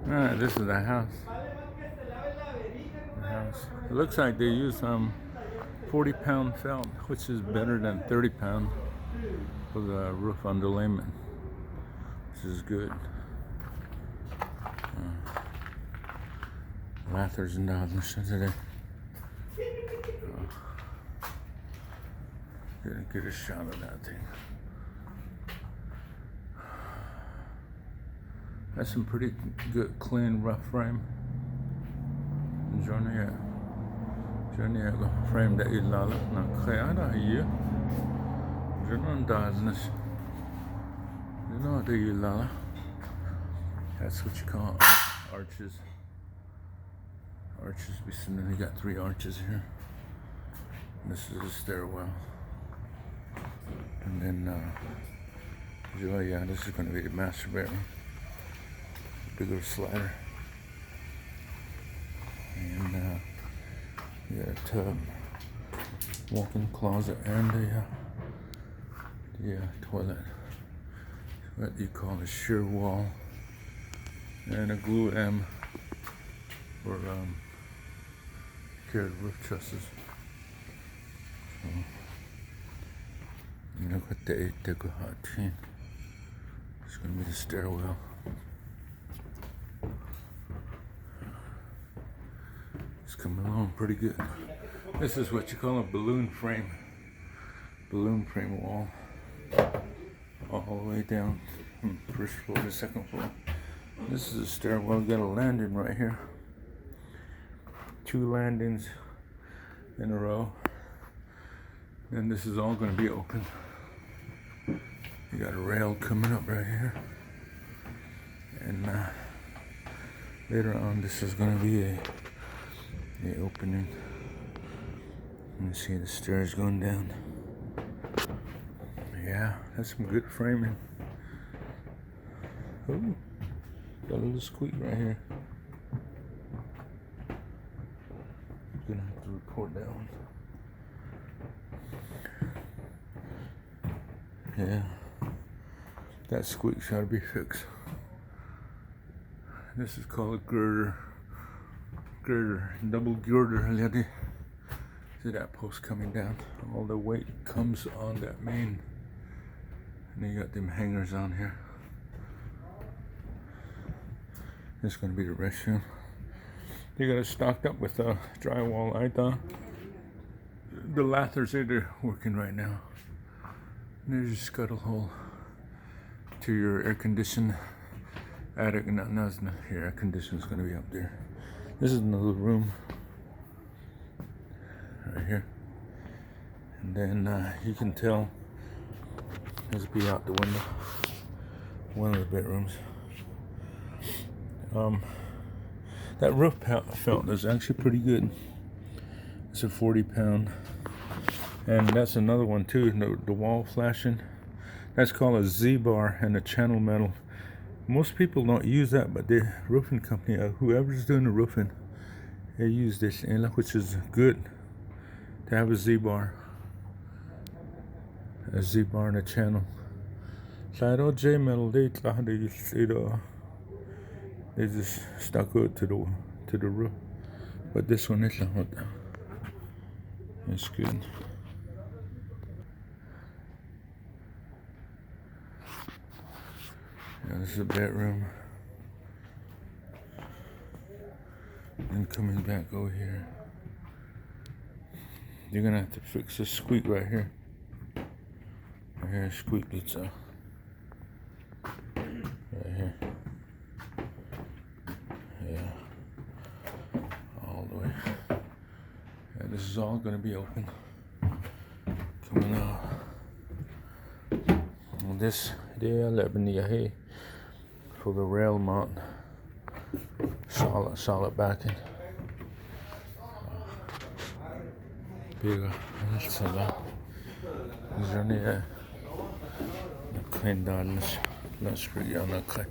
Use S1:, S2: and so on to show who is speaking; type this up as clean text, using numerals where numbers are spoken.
S1: Alright, this is the house. It looks like they use 40-pound felt, which is better than 30-pound for the roof underlayment, which is good. Lathers and dollars today. Gonna get a shot of that thing. That's some pretty good, clean, rough frame. Johnny frame that ilala na kaya here. Johnny darkness. You know the ilala. That's what you call arches. Arches. We got 3 arches here. This is a stairwell. And then, yeah, this is going to be the master bedroom. Bigger slider. And you got a tub, walk-in closet, and the toilet. What you call a shear wall. And a glue M for carried roof trusses. So, look at the 8-team. It's going to be the stairwell. It's coming along pretty good. This is what you call a balloon frame. Balloon frame wall. All the way down from first floor to second floor. This is a stairwell. We got a landing right here. 2 landings in a row. And this is all going to be open. You got a rail coming up right here. And later on, this is going to be a opening. You can see the stairs going down. Yeah, that's some good framing. Ooh, got a little squeak right here. Gonna have to report that one. Yeah, that squeak's gotta be fixed. This is called a girder. Double girder. See that post coming down? All the weight comes on that main. And then you got them hangers on here. This is gonna be the restroom. They got it stocked up with drywall. I thought the lathers they're working right now. And there's your scuttle hole to your air conditioned attic. No, it's not here. Air conditioning is gonna be up there. This is another room right here, and then you can tell this be out the window. One of the bedrooms. That roof felt is actually pretty good. It's a 40-pound, and that's another one too. The wall flashing. That's called a Z-bar and a channel metal. Most people don't use that, but the roofing company, whoever's doing the roofing, they use this, which is good to have a Z-bar. A Z-bar and a channel. So J metal, they just stuck it to the roof. But this one is not. It's good. Yeah, this is a bedroom. And coming back over here. You're gonna have to fix this squeak right here. Right here, squeak it's right here. Yeah. All the way. Yeah, this is all gonna be open. Coming out. And this there, let me here. For the rail mount, solid backing. Bigger, that's a lot. Is there any clean down? Let's figure out that.